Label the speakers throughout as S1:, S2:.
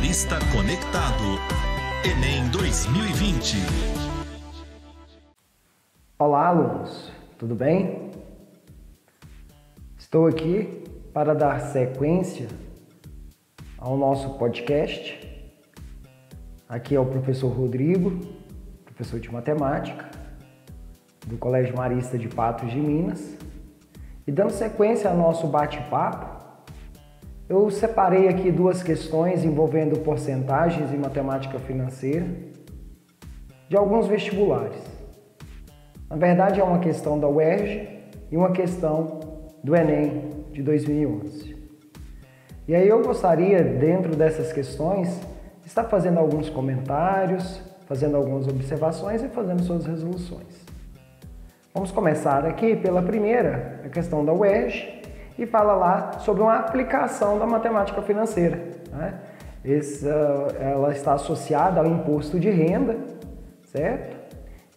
S1: Marista Conectado. Enem 2020.
S2: Olá, alunos. Tudo bem? Estou aqui para dar sequência ao nosso podcast. Aqui é o professor Rodrigo, professor de matemática, do Colégio Marista de Patos de Minas. E dando sequência ao nosso bate-papo, eu separei aqui duas questões envolvendo porcentagens em matemática financeira de alguns vestibulares. Na verdade, é uma questão da UERJ e uma questão do Enem de 2011. E aí eu gostaria, dentro dessas questões, de estar fazendo alguns comentários, fazendo algumas observações e fazendo suas resoluções. Vamos começar aqui pela primeira, a questão da UERJ, e fala lá sobre uma aplicação da matemática financeira, né? Ela está associada ao imposto de renda, certo?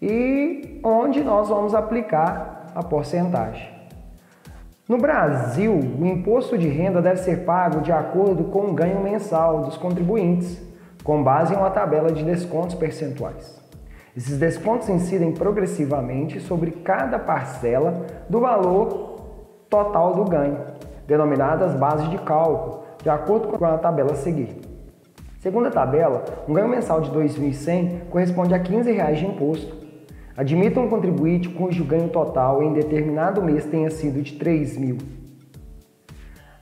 S2: E onde nós vamos aplicar a porcentagem. No Brasil, o imposto de renda deve ser pago de acordo com o ganho mensal dos contribuintes, com base em uma tabela de descontos percentuais. Esses descontos incidem progressivamente sobre cada parcela do valor total do ganho, denominadas bases de cálculo, de acordo com a tabela a seguir. Segundo a tabela, um ganho mensal de R$ 2.100 corresponde a R$ 15 de imposto. Admita um contribuinte cujo ganho total em determinado mês tenha sido de R$ 3.000.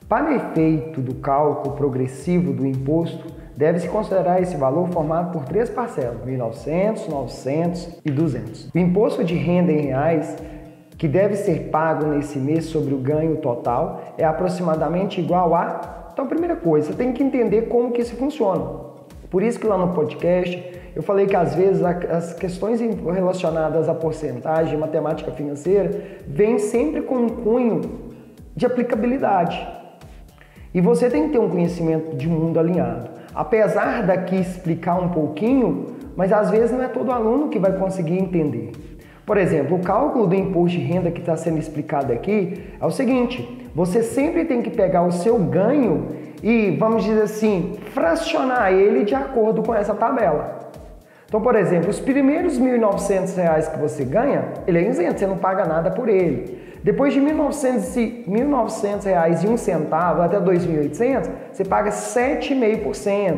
S2: Para efeito do cálculo progressivo do imposto, deve-se considerar esse valor formado por três parcelas, 1.900, 900 e 200. O imposto de renda em reais que deve ser pago nesse mês sobre o ganho total é aproximadamente igual a... Então, primeira coisa, você tem que entender como que isso funciona. Por isso que lá no podcast eu falei que às vezes as questões relacionadas à porcentagem, matemática financeira, vêm sempre com um cunho de aplicabilidade. E você tem que ter um conhecimento de mundo alinhado. Apesar daqui explicar um pouquinho, mas às vezes não é todo aluno que vai conseguir entender. Por exemplo, o cálculo do imposto de renda que está sendo explicado aqui é o seguinte: você sempre tem que pegar o seu ganho e, vamos dizer assim, fracionar ele de acordo com essa tabela. Então, por exemplo, os primeiros R$ 1.900 que você ganha, ele é isento, você não paga nada por ele. Depois de R$ 1.900,01 até R$ 2.800, você paga 7,5%.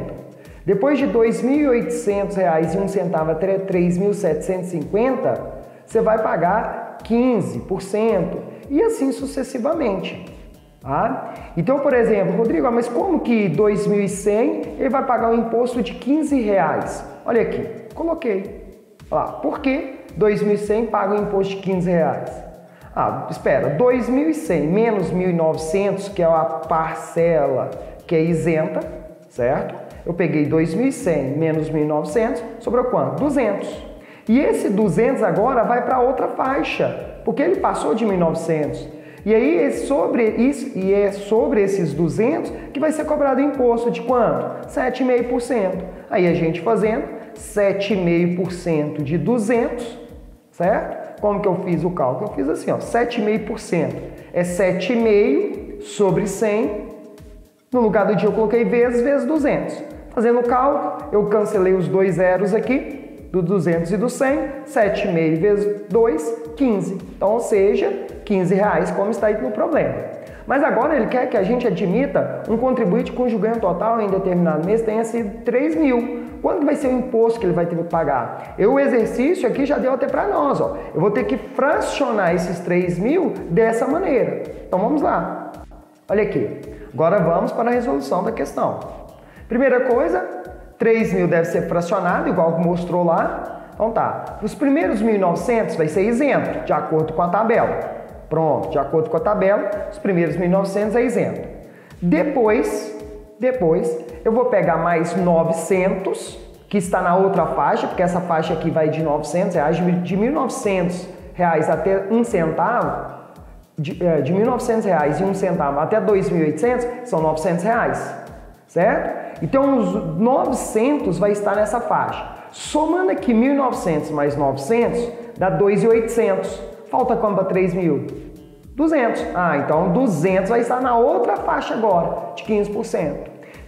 S2: Depois de R$ 2.800,01 até R$ 3.750, você vai pagar 15%. E assim sucessivamente. Tá? Então, por exemplo, Rodrigo, mas como que 2.100 ele vai pagar um imposto de R$ 15? Olha aqui, coloquei. Olha lá, por que 2.100 paga um imposto de R$ 15? Espera, 2.100 menos 1.900, que é a parcela que é isenta, certo? Eu peguei 2.100 menos 1.900, sobrou quanto? 200. E esse 200 agora vai para outra faixa, porque ele passou de 1.900. E aí é sobre esses 200 que vai ser cobrado imposto de quanto? 7,5%. Aí a gente fazendo 7,5% de 200, certo? Como que eu fiz o cálculo? Eu fiz assim, ó, 7,5% é 7,5 sobre 100. No lugar do dia eu coloquei vezes 200. Fazendo o cálculo, eu cancelei os dois zeros aqui, do 200 e do 100, 7,5 vezes 2, 15. Então, ou seja, R$ 15, como está aí no problema. Mas agora ele quer que a gente admita um contribuinte cujo ganho total em determinado mês tenha sido 3.000. Quanto vai ser o imposto que ele vai ter que pagar? O exercício aqui já deu até para nós, ó. Eu vou ter que fracionar esses 3.000 dessa maneira. Então, vamos lá. Olha aqui. Agora vamos para a resolução da questão. Primeira coisa, 3.000 deve ser fracionado, igual mostrou lá. Então tá, os primeiros 1.900 vai ser isento, de acordo com a tabela. Pronto, de acordo com a tabela, os primeiros 1.900 é isento. Depois, eu vou pegar mais 900, que está na outra faixa, porque essa faixa aqui vai de R$ 900, de R$ 1.900 até 1 centavo, de R$ 1.900,01 até R$ 2.800, são R$ 900, certo? Então, os 900 vai estar nessa faixa. Somando aqui 1.900 mais 900, dá 2.800. Falta quanto para 3.000? 200. Então 200 vai estar na outra faixa agora, de 15%.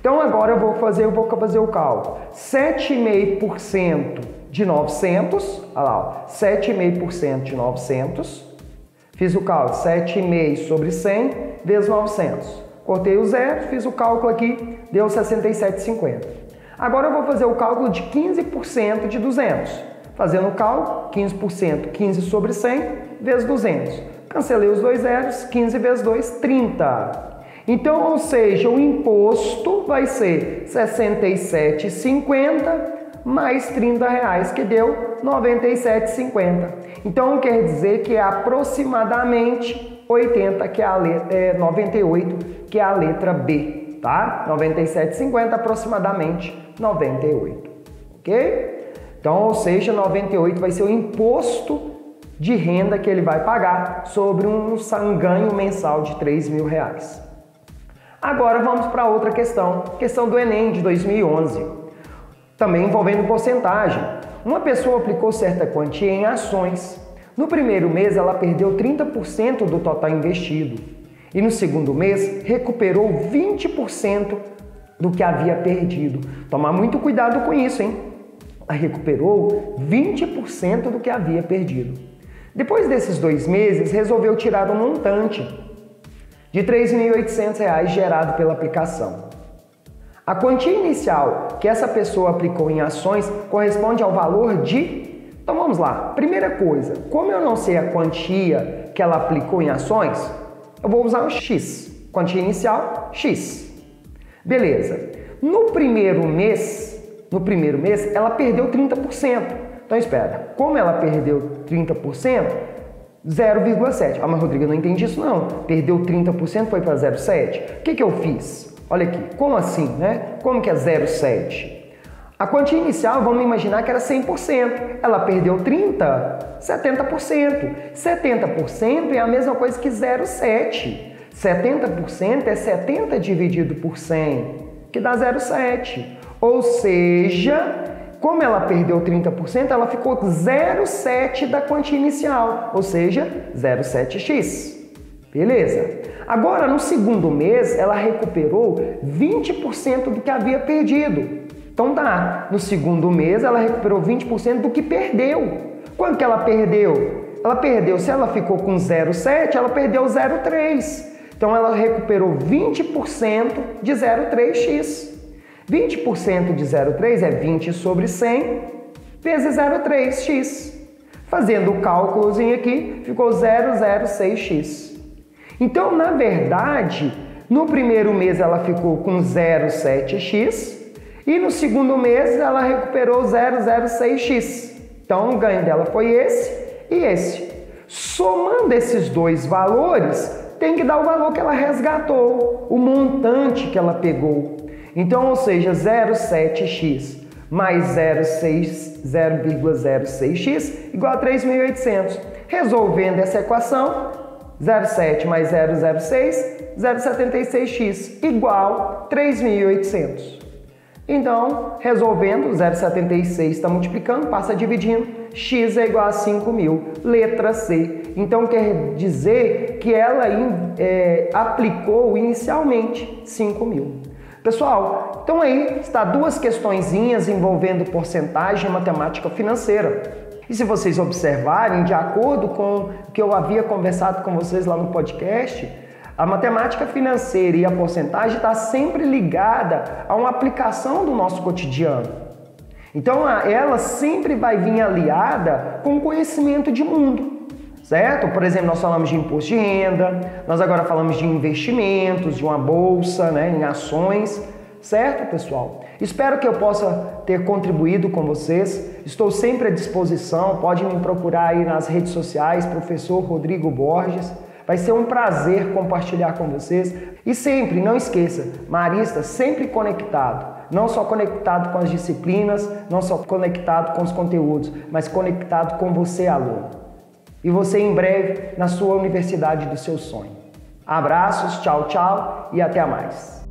S2: Então agora eu vou fazer o cálculo. 7,5% de 900, olha lá, 7,5% de 900. Fiz o cálculo, 7,5 sobre 100 vezes 900. Cortei o zero, fiz o cálculo aqui, deu 67,50. Agora eu vou fazer o cálculo de 15% de 200. Fazendo o cálculo, 15%, 15 sobre 100 vezes 200. Cancelei os dois zeros, 15 vezes 2, 30. Então, ou seja, o imposto vai ser R$ 67,50 mais R$30, que deu R$ 97,50. Então, quer dizer que é aproximadamente 80, que é a letra, 98, que é a letra B, tá? 97,50 aproximadamente 98, ok? Então, ou seja, 98 vai ser o imposto de renda que ele vai pagar sobre um ganho mensal de R$3.000. Agora vamos para outra questão do Enem de 2011, também envolvendo porcentagem. Uma pessoa aplicou certa quantia em ações. No primeiro mês ela perdeu 30% do total investido e no segundo mês recuperou 20% do que havia perdido. Tomar muito cuidado com isso, hein? Ela recuperou 20% do que havia perdido. Depois desses 2 meses, resolveu tirar um montante de R$ 3.800 gerado pela aplicação. A quantia inicial que essa pessoa aplicou em ações corresponde ao valor de... Então vamos lá. Primeira coisa, como eu não sei a quantia que ela aplicou em ações, eu vou usar o X. Quantia inicial, X. Beleza. No primeiro mês, ela perdeu 30%. Então espera, como ela perdeu 30%, 0,7. Ah, mas Rodrigo, eu não entendi isso não. Perdeu 30%, foi para 0,7. O que eu fiz? Olha aqui, como assim, né? Como que é 0,7? A quantia inicial, vamos imaginar que era 100%. Ela perdeu 30%, 70%. 70% é a mesma coisa que 0,7. 70% é 70 dividido por 100, que dá 0,7. Ou seja, como ela perdeu 30%, ela ficou 0,7 da quantia inicial, ou seja, 0,7x. Beleza. Agora, no segundo mês, ela recuperou 20% do que havia perdido. Então dá, no segundo mês, ela recuperou 20% do que perdeu. Quanto que ela perdeu? Ela perdeu, se ela ficou com 0,7, ela perdeu 0,3. Então ela recuperou 20% de 0,3x. 20% de 0,3 é 20 sobre 100 vezes 0,3x. Fazendo o cálculozinho aqui, ficou 0,06x. Então, na verdade, no primeiro mês ela ficou com 0,7x e no segundo mês ela recuperou 0,06x. Então, o ganho dela foi esse e esse. Somando esses dois valores, tem que dar o valor que ela resgatou, o montante que ela pegou. Então, ou seja, 0,7x mais 0,06x igual a 3.800. Resolvendo essa equação, 0,7 mais 0,06, 0,76x igual a 3.800. Então, resolvendo, 0,76 está multiplicando, passa dividindo, x é igual a 5.000, letra C. Então, quer dizer que ela aplicou inicialmente 5.000. Pessoal, então aí está 2 questõezinhas envolvendo porcentagem e matemática financeira. E se vocês observarem, de acordo com o que eu havia conversado com vocês lá no podcast, a matemática financeira e a porcentagem está sempre ligada a uma aplicação do nosso cotidiano. Então, ela sempre vai vir aliada com conhecimento de mundo, certo? Por exemplo, nós falamos de imposto de renda, nós agora falamos de investimentos, de uma bolsa, né, em ações, certo, pessoal? Espero que eu possa ter contribuído com vocês. Estou sempre à disposição, pode me procurar aí nas redes sociais, professor Rodrigo Borges. Vai ser um prazer compartilhar com vocês. E sempre, não esqueça, Marista sempre conectado. Não só conectado com as disciplinas, não só conectado com os conteúdos, mas conectado com você, aluno. E você em breve na sua universidade do seu sonho. Abraços, tchau, tchau e até mais.